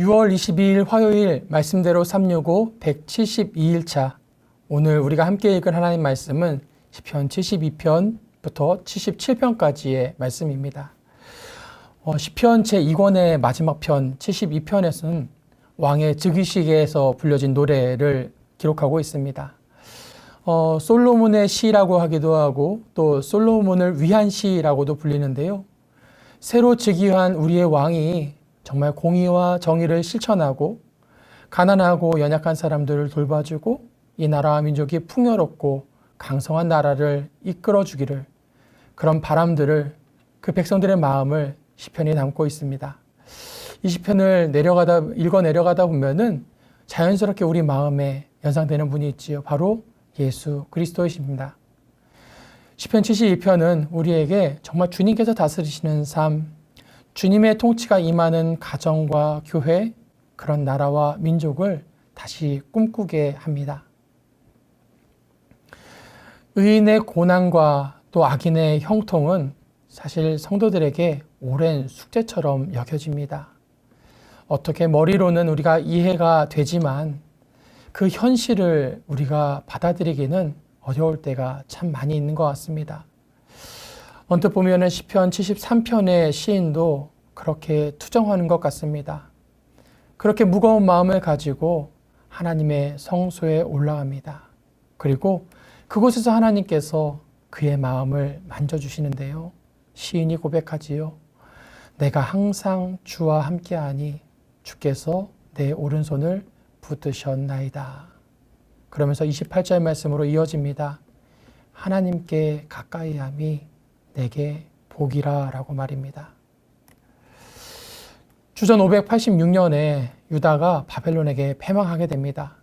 6월 22일 화요일 말씀대로 365 172일차 오늘 우리가 함께 읽은 하나님 말씀은 시편 72편부터 77편까지의 말씀입니다. 시편 제2권의 마지막 편 72편에서는 왕의 즉위식에서 불려진 노래를 기록하고 있습니다. 솔로몬의 시라고 하기도 하고 또 솔로몬을 위한 시라고도 불리는데요. 새로 즉위한 우리의 왕이 정말 공의와 정의를 실천하고 가난하고 연약한 사람들을 돌봐주고 이 나라와 민족이 풍요롭고 강성한 나라를 이끌어주기를, 그런 바람들을, 그 백성들의 마음을 시편이 담고 있습니다. 이 시편을 읽어 내려가다 보면은 자연스럽게 우리 마음에 연상되는 분이 있지요. 바로 예수 그리스도이십니다. 시편 72편은 우리에게 정말 주님께서 다스리시는 삶, 주님의 통치가 임하는 가정과 교회, 그런 나라와 민족을 다시 꿈꾸게 합니다. 의인의 고난과 또 악인의 형통은 사실 성도들에게 오랜 숙제처럼 여겨집니다. 어떻게 머리로는 우리가 이해가 되지만 그 현실을 우리가 받아들이기는 어려울 때가 참 많이 있는 것 같습니다. 언뜻 보면은 시편 73편의 시인도 그렇게 투정하는 것 같습니다. 그렇게 무거운 마음을 가지고 하나님의 성소에 올라갑니다. 그리고 그곳에서 하나님께서 그의 마음을 만져주시는데요. 시인이 고백하지요. 내가 항상 주와 함께하니 주께서 내 오른손을 붙드셨나이다. 그러면서 28절 말씀으로 이어집니다. 하나님께 가까이함이 내게 복이라 라고 말입니다. 주전 586년에 유다가 바벨론에게 패망하게 됩니다.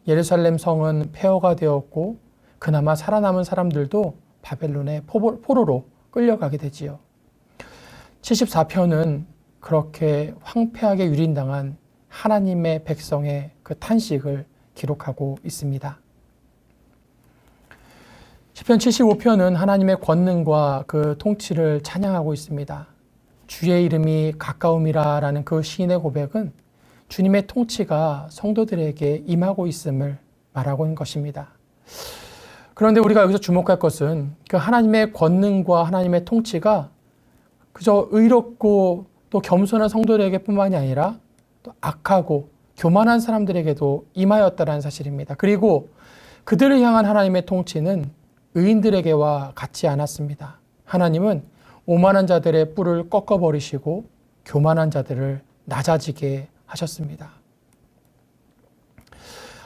예루살렘 성은 폐허가 되었고 그나마 살아남은 사람들도 바벨론의 포로로 끌려가게 되지요. 74편은 그렇게 황폐하게 유린당한 하나님의 백성의 그 탄식을 기록하고 있습니다. 시편 75편은 하나님의 권능과 그 통치를 찬양하고 있습니다. 주의 이름이 가까움이라 라는 그 시인의 고백은 주님의 통치가 성도들에게 임하고 있음을 말하고 있는 것입니다. 그런데 우리가 여기서 주목할 것은 그 하나님의 권능과 하나님의 통치가 그저 의롭고 또 겸손한 성도들에게 뿐만이 아니라 또 악하고 교만한 사람들에게도 임하였다는 사실입니다. 그리고 그들을 향한 하나님의 통치는 의인들에게와 같지 않았습니다. 하나님은 오만한 자들의 뿔을 꺾어버리시고 교만한 자들을 낮아지게 하셨습니다.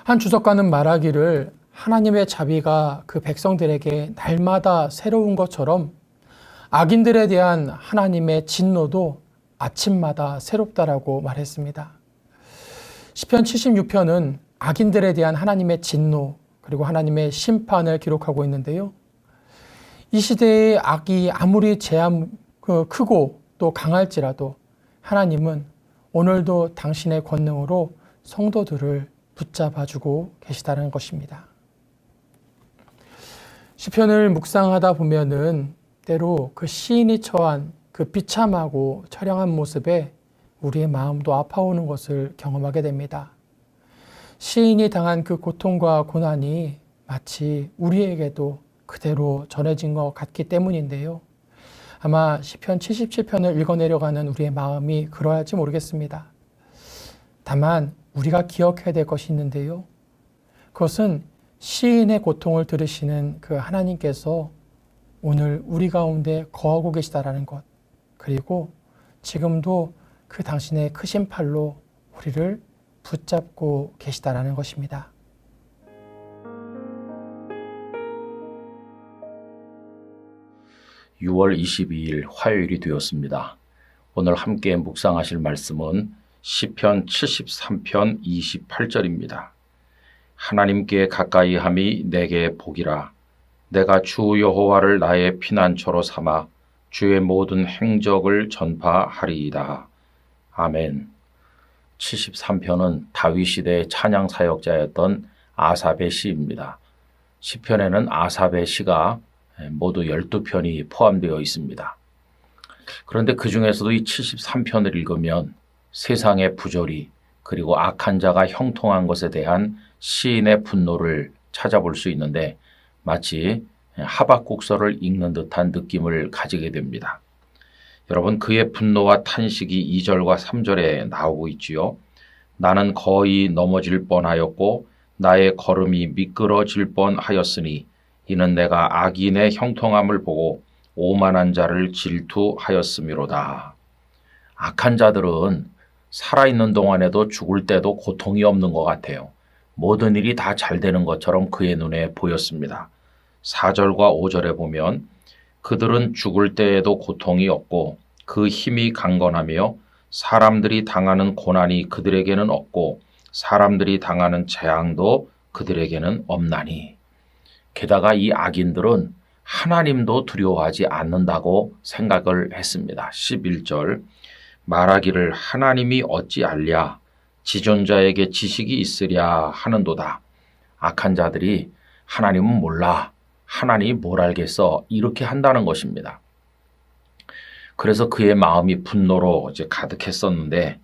한 주석가는 말하기를 하나님의 자비가 그 백성들에게 날마다 새로운 것처럼 악인들에 대한 하나님의 진노도 아침마다 새롭다라고 말했습니다. 시편 76편은 악인들에 대한 하나님의 진노 그리고 하나님의 심판을 기록하고 있는데요. 이 시대의 악이 아무리 크고 또 강할지라도 하나님은 오늘도 당신의 권능으로 성도들을 붙잡아주고 계시다는 것입니다. 시편을 묵상하다 보면은 때로 그 시인이 처한 그 비참하고 처량한 모습에 우리의 마음도 아파오는 것을 경험하게 됩니다. 시인이 당한 그 고통과 고난이 마치 우리에게도 그대로 전해진 것 같기 때문인데요. 아마 시편 77편을 읽어내려가는 우리의 마음이 그러할지 모르겠습니다. 다만 우리가 기억해야 될 것이 있는데요. 그것은 시인의 고통을 들으시는 그 하나님께서 오늘 우리 가운데 거하고 계시다라는 것, 그리고 지금도 그 당신의 크신 팔로 우리를 붙잡고 계시다라는 것입니다. (6월 22일) 화요일이 되었습니다. 오늘 함께 묵상하실 말씀은 시편 73편 28절입니다. 하나님께 가까이함이 내게 복이라. 내가 주 여호와를 나의 피난처로 삼아 주의 모든 행적을 전파하리이다. 아멘. 73편은 다윗 시대의 찬양 사역자였던 아삽의 시입니다. 시편에는 아삽의 시가 모두 12편이 포함되어 있습니다. 그런데 그 중에서도 이 73편을 읽으면 세상의 부조리, 그리고 악한 자가 형통한 것에 대한 시인의 분노를 찾아볼 수 있는데 마치 하박국서를 읽는 듯한 느낌을 가지게 됩니다. 여러분, 그의 분노와 탄식이 2절과 3절에 나오고 있지요. 나는 거의 넘어질 뻔하였고 나의 걸음이 미끄러질 뻔하였으니 이는 내가 악인의 형통함을 보고 오만한 자를 질투하였음이로다. 악한 자들은 살아있는 동안에도 죽을 때도 고통이 없는 것 같아요. 모든 일이 다 잘 되는 것처럼 그의 눈에 보였습니다. 4절과 5절에 보면 그들은 죽을 때에도 고통이 없고 그 힘이 강건하며 사람들이 당하는 고난이 그들에게는 없고 사람들이 당하는 재앙도 그들에게는 없나니. 게다가 이 악인들은 하나님도 두려워하지 않는다고 생각을 했습니다. 11절 말하기를 하나님이 어찌 알랴 지존자에게 지식이 있으랴 하는도다. 악한 자들이 하나님은 몰라, 하나님이 뭘 알겠어, 이렇게 한다는 것입니다. 그래서 그의 마음이 분노로 이제 가득했었는데,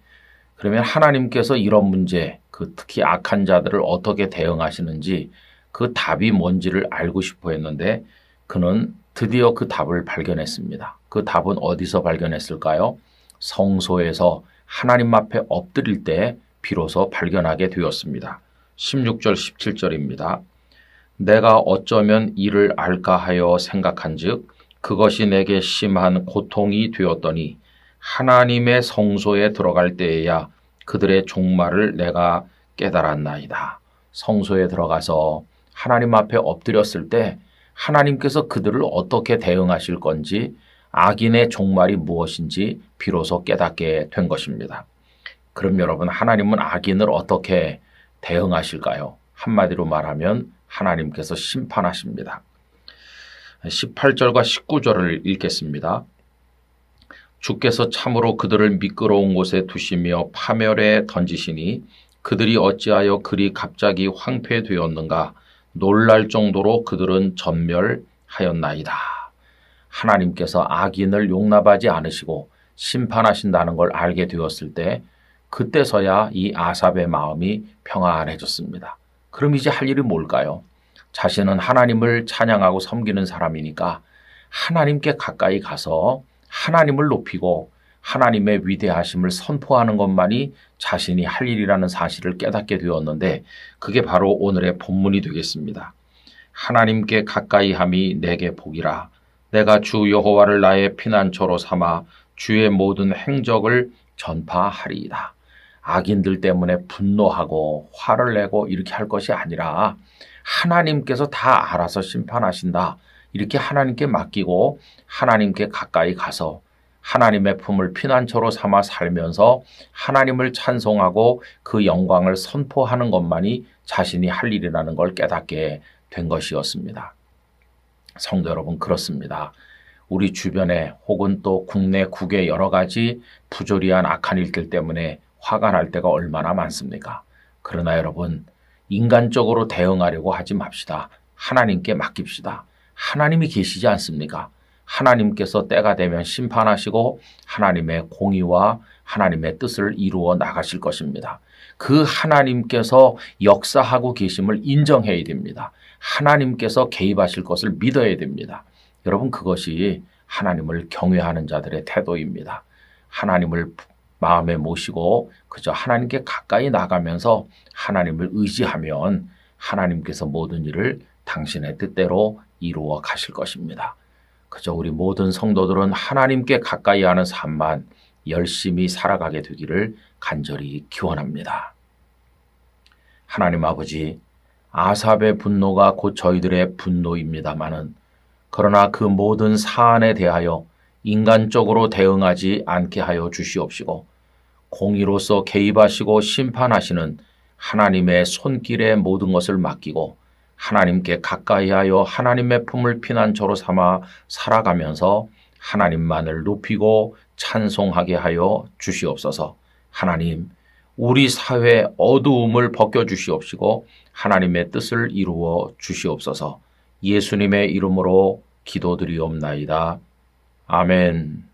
그러면 하나님께서 이런 문제, 특히 악한 자들을 어떻게 대응하시는지 그 답이 뭔지를 알고 싶어 했는데 그는 드디어 그 답을 발견했습니다. 그 답은 어디서 발견했을까요? 성소에서 하나님 앞에 엎드릴 때 비로소 발견하게 되었습니다. 16절 17절입니다. 내가 어쩌면 이를 알까 하여 생각한즉 그것이 내게 심한 고통이 되었더니 하나님의 성소에 들어갈 때에야 그들의 종말을 내가 깨달았나이다. 성소에 들어가서 하나님 앞에 엎드렸을 때 하나님께서 그들을 어떻게 대응하실 건지, 악인의 종말이 무엇인지 비로소 깨닫게 된 것입니다. 그럼 여러분, 하나님은 악인을 어떻게 대응하실까요? 한마디로 말하면 하나님께서 심판하십니다. 18절과 19절을 읽겠습니다. 주께서 참으로 그들을 미끄러운 곳에 두시며 파멸에 던지시니 그들이 어찌하여 그리 갑자기 황폐되었는가. 놀랄 정도로 그들은 전멸하였나이다. 하나님께서 악인을 용납하지 않으시고 심판하신다는 걸 알게 되었을 때 그때서야 이 아삽의 마음이 평안해졌습니다. 그럼 이제 할 일이 뭘까요? 자신은 하나님을 찬양하고 섬기는 사람이니까 하나님께 가까이 가서 하나님을 높이고 하나님의 위대하심을 선포하는 것만이 자신이 할 일이라는 사실을 깨닫게 되었는데 그게 바로 오늘의 본문이 되겠습니다. 하나님께 가까이 함이 내게 복이라. 내가 주 여호와를 나의 피난처로 삼아 주의 모든 행적을 전파하리이다. 악인들 때문에 분노하고 화를 내고 이렇게 할 것이 아니라 하나님께서 다 알아서 심판하신다. 이렇게 하나님께 맡기고 하나님께 가까이 가서 하나님의 품을 피난처로 삼아 살면서 하나님을 찬송하고 그 영광을 선포하는 것만이 자신이 할 일이라는 걸 깨닫게 된 것이었습니다. 성도 여러분, 그렇습니다. 우리 주변에 혹은 또 국내 국외 여러 가지 부조리한 악한 일들 때문에 화가 날 때가 얼마나 많습니까? 그러나 여러분, 인간적으로 대응하려고 하지 맙시다. 하나님께 맡깁시다. 하나님이 계시지 않습니까? 하나님께서 때가 되면 심판하시고 하나님의 공의와 하나님의 뜻을 이루어 나가실 것입니다. 그 하나님께서 역사하고 계심을 인정해야 됩니다. 하나님께서 개입하실 것을 믿어야 됩니다. 여러분, 그것이 하나님을 경외하는 자들의 태도입니다. 하나님을 마음에 모시고 그저 하나님께 가까이 나가면서 하나님을 의지하면 하나님께서 모든 일을 당신의 뜻대로 이루어 가실 것입니다. 그저 우리 모든 성도들은 하나님께 가까이 하는 삶만 열심히 살아가게 되기를 간절히 기원합니다. 하나님 아버지, 아삽의 분노가 곧 저희들의 분노입니다마는 그러나 그 모든 사안에 대하여 인간적으로 대응하지 않게 하여 주시옵시고 공의로서 개입하시고 심판하시는 하나님의 손길에 모든 것을 맡기고 하나님께 가까이 하여 하나님의 품을 피난처로 삼아 살아가면서 하나님만을 높이고 찬송하게 하여 주시옵소서. 하나님, 우리 사회의 어두움을 벗겨주시옵시고 하나님의 뜻을 이루어 주시옵소서. 예수님의 이름으로 기도드리옵나이다. 아멘.